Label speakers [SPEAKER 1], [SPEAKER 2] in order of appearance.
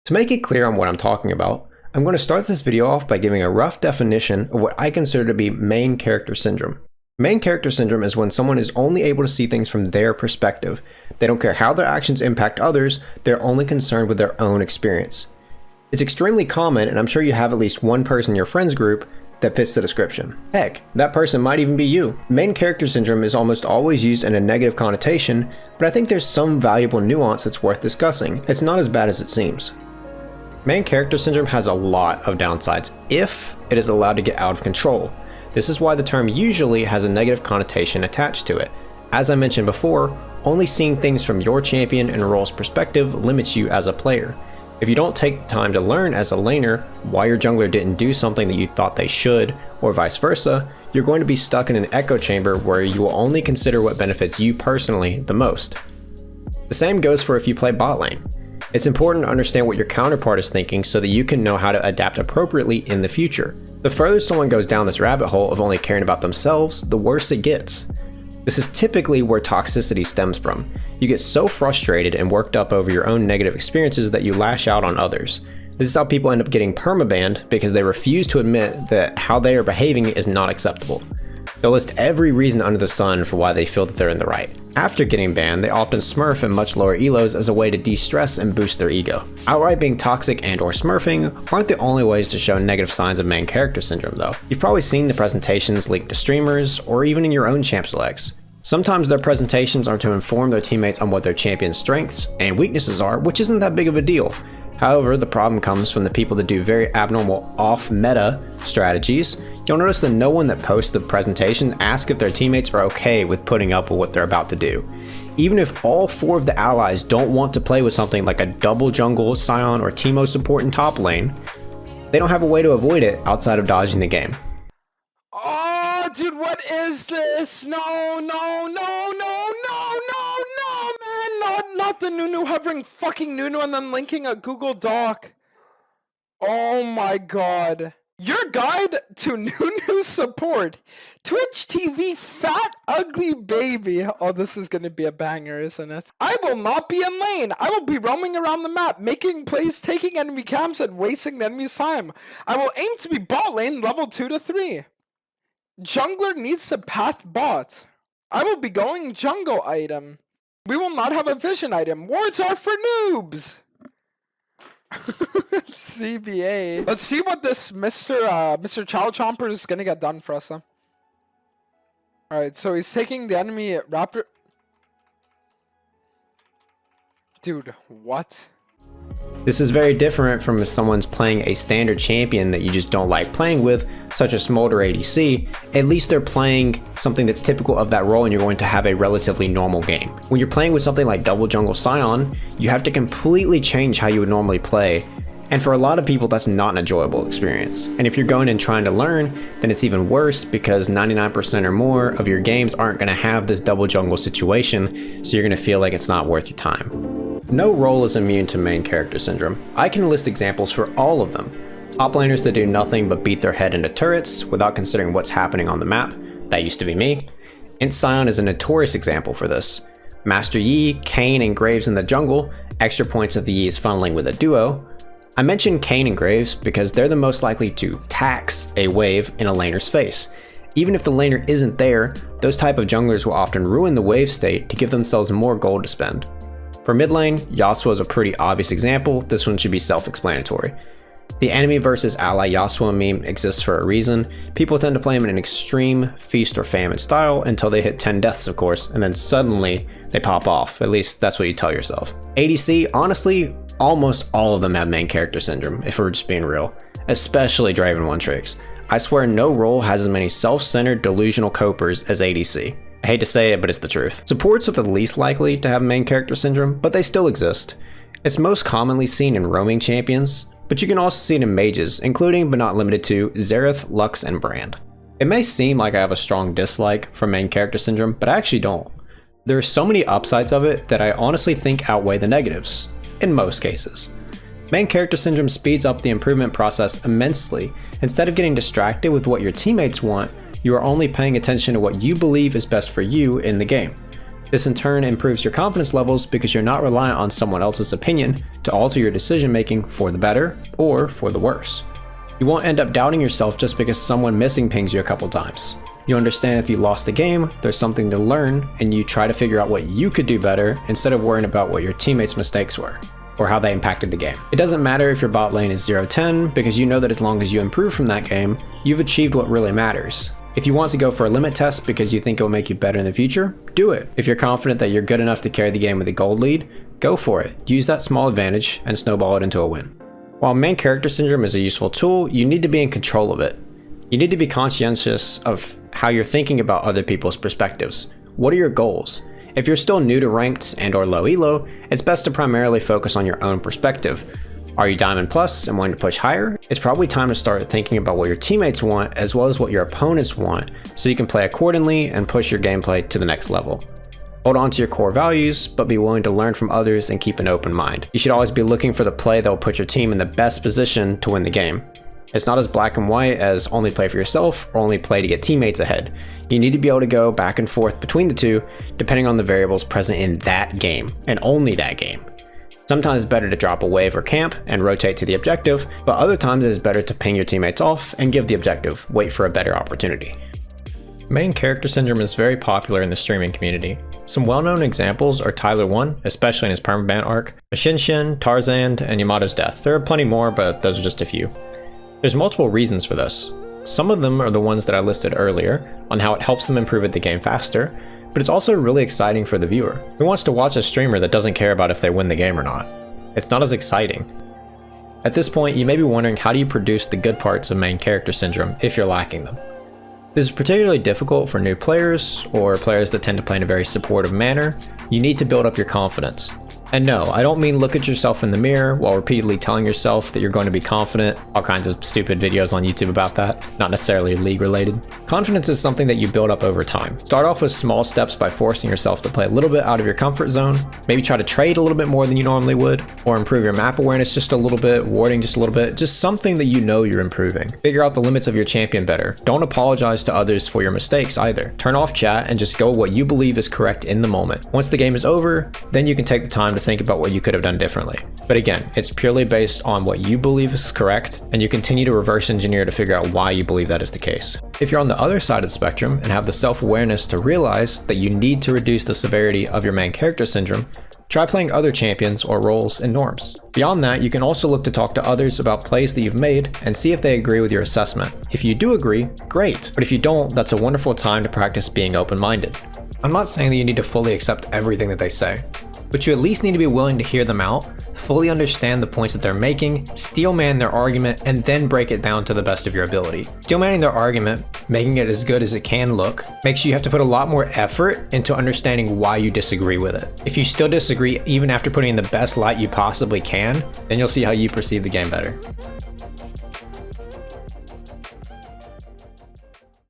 [SPEAKER 1] To make it clear on what I'm talking about, I'm going to start this video off by giving a rough definition of what I consider to be main character syndrome. Main character syndrome is when someone is only able to see things from their perspective. They don't care how their actions impact others, they're only concerned with their own experience. It's extremely common, and I'm sure you have at least one person in your friends group that fits the description. Heck, that person might even be you. Main character syndrome is almost always used in a negative connotation, but I think there's some valuable nuance that's worth discussing. It's not as bad as it seems. Main character syndrome has a lot of downsides if it is allowed to get out of control. This is why the term usually has a negative connotation attached to it. As I mentioned before, only seeing things from your champion and role's perspective limits you as a player. If you don't take the time to learn as a laner why your jungler didn't do something that you thought they should, or vice versa, you're going to be stuck in an echo chamber where you will only consider what benefits you personally the most. The same goes for if you play bot lane. It's important to understand what your counterpart is thinking so that you can know how to adapt appropriately in the future. The further someone goes down this rabbit hole of only caring about themselves, the worse it gets. This is typically where toxicity stems from. You get so frustrated and worked up over your own negative experiences that you lash out on others. This is how people end up getting permabanned because they refuse to admit that how they are behaving is not acceptable. They'll list every reason under the sun for why they feel that they're in the right. After getting banned, they often smurf in much lower elos as a way to de-stress and boost their ego. Outright being toxic and or smurfing aren't the only ways to show negative signs of main character syndrome though. You've probably seen the presentations leaked to streamers or even in your own champ selects. Sometimes their presentations are to inform their teammates on what their champion's strengths and weaknesses are, which isn't that big of a deal. However, the problem comes from the people that do very abnormal off-meta strategies. You'll notice that no one that posts the presentation asks if their teammates are okay with putting up with what they're about to do. Even if all 4 of the allies don't want to play with something like a double jungle, Scion, or Teemo support in top lane, they don't have a way to avoid it outside of dodging the game.
[SPEAKER 2] Oh, dude, what is this? No, man, not the Nunu hovering fucking Nunu and then linking a Google Doc. Oh my god. Your guide to Nunu support. Twitch TV fat ugly baby. Oh, this is gonna be a banger, isn't it? I will not be in lane. I will be roaming around the map, making plays, taking enemy camps, and wasting the enemy's time. I will aim to be bot lane level 2 to 3. Jungler needs to path bot. I will be going jungle item. We will not have a vision item. Wards are for noobs. CBA. Let's see what this Mr. Child Chomper is gonna get done for us. Huh? Alright, so he's taking the enemy raptor. Dude, what?
[SPEAKER 1] This is very different from if someone's playing a standard champion that you just don't like playing with, such as Smolder ADC. At least they're playing something that's typical of that role and you're going to have a relatively normal game. When you're playing with something like Double Jungle Scion, you have to completely change how you would normally play. And for a lot of people, that's not an enjoyable experience. And if you're going and trying to learn, then it's even worse because 99% or more of your games aren't going to have this double jungle situation, so you're going to feel like it's not worth your time. No role is immune to main character syndrome. I can list examples for all of them. Top laners that do nothing but beat their head into turrets without considering what's happening on the map. That used to be me. Int Scion is a notorious example for this. Master Yi, Kayn, and Graves in the jungle, extra points of the Yi's funneling with a duo. I mentioned Kayn and Graves because they're the most likely to tax a wave in a laner's face. Even if the laner isn't there, those type of junglers will often ruin the wave state to give themselves more gold to spend. For mid lane, Yasuo is a pretty obvious example. This one should be self-explanatory. The enemy versus ally Yasuo meme exists for a reason. People tend to play him in an extreme feast or famine style until they hit 10 deaths, of course, and then suddenly they pop off. At least that's what you tell yourself. ADC, honestly, almost all of them have main character syndrome, if we're just being real, especially Draven one-tricks. I swear no role has as many self-centered delusional copers as ADC. I hate to say it, but it's the truth. Supports are the least likely to have main character syndrome, but they still exist. It's most commonly seen in roaming champions, but you can also see it in mages, including but not limited to Xerath, Lux, and Brand. It may seem like I have a strong dislike for main character syndrome, but I actually don't. There are so many upsides of it that I honestly think outweigh the negatives, in most cases. Main character syndrome speeds up the improvement process immensely. Instead of getting distracted with what your teammates want, you are only paying attention to what you believe is best for you in the game. This in turn improves your confidence levels because you're not reliant on someone else's opinion to alter your decision making for the better or for the worse. You won't end up doubting yourself just because someone missing pings you a couple times. You understand if you lost the game, there's something to learn, and you try to figure out what you could do better instead of worrying about what your teammates' mistakes were, or how they impacted the game. It doesn't matter if your bot lane is 0-10, because you know that as long as you improve from that game, you've achieved what really matters. If you want to go for a limit test because you think it will make you better in the future, do it. If you're confident that you're good enough to carry the game with a gold lead, go for it. Use that small advantage and snowball it into a win. While main character syndrome is a useful tool, you need to be in control of it. You need to be conscientious of how you're thinking about other people's perspectives. What are your goals? If you're still new to ranked and or low elo, it's best to primarily focus on your own perspective. Are you Diamond Plus and wanting to push higher? It's probably time to start thinking about what your teammates want as well as what your opponents want, so you can play accordingly and push your gameplay to the next level. Hold on to your core values, but be willing to learn from others and keep an open mind. You should always be looking for the play that will put your team in the best position to win the game. It's not as black and white as only play for yourself or only play to get teammates ahead. You need to be able to go back and forth between the two, depending on the variables present in that game, and only that game. Sometimes it's better to drop a wave or camp and rotate to the objective, but other times it is better to ping your teammates off and give the objective, wait for a better opportunity. Main character syndrome is very popular in the streaming community. Some well-known examples are Tyler 1, especially in his permaban arc, Shinshin, Tarzan, and Yamato's death. There are plenty more, but those are just a few. There's multiple reasons for this. Some of them are the ones that I listed earlier, on how it helps them improve at the game faster, but it's also really exciting for the viewer. Who wants to watch a streamer that doesn't care about if they win the game or not? It's not as exciting. At this point, you may be wondering, how do you produce the good parts of main character syndrome if you're lacking them? This is particularly difficult for new players, or players that tend to play in a very supportive manner. You need to build up your confidence. And no, I don't mean look at yourself in the mirror while repeatedly telling yourself that you're going to be confident. All kinds of stupid videos on YouTube about that, not necessarily league related. Confidence is something that you build up over time. Start off with small steps by forcing yourself to play a little bit out of your comfort zone, maybe try to trade a little bit more than you normally would, or improve your map awareness just a little bit, warding just a little bit, just something that you know you're improving. Figure out the limits of your champion better. Don't apologize to others for your mistakes either. Turn off chat and just go what you believe is correct in the moment. Once the game is over, then you can take the time to think about what you could have done differently. But again, it's purely based on what you believe is correct, and you continue to reverse engineer to figure out why you believe that is the case. If you're on the other side of the spectrum and have the self-awareness to realize that you need to reduce the severity of your main character syndrome, try playing other champions or roles in norms. Beyond that, you can also look to talk to others about plays that you've made and see if they agree with your assessment. If you do agree, great, but if you don't, that's a wonderful time to practice being open-minded. I'm not saying that you need to fully accept everything that they say, but you at least need to be willing to hear them out, fully understand the points that they're making, steelman their argument, and then break it down to the best of your ability. Steelmanning their argument, making it as good as it can look, makes sure you have to put a lot more effort into understanding why you disagree with it. If you still disagree even after putting in the best light you possibly can, then you'll see how you perceive the game better.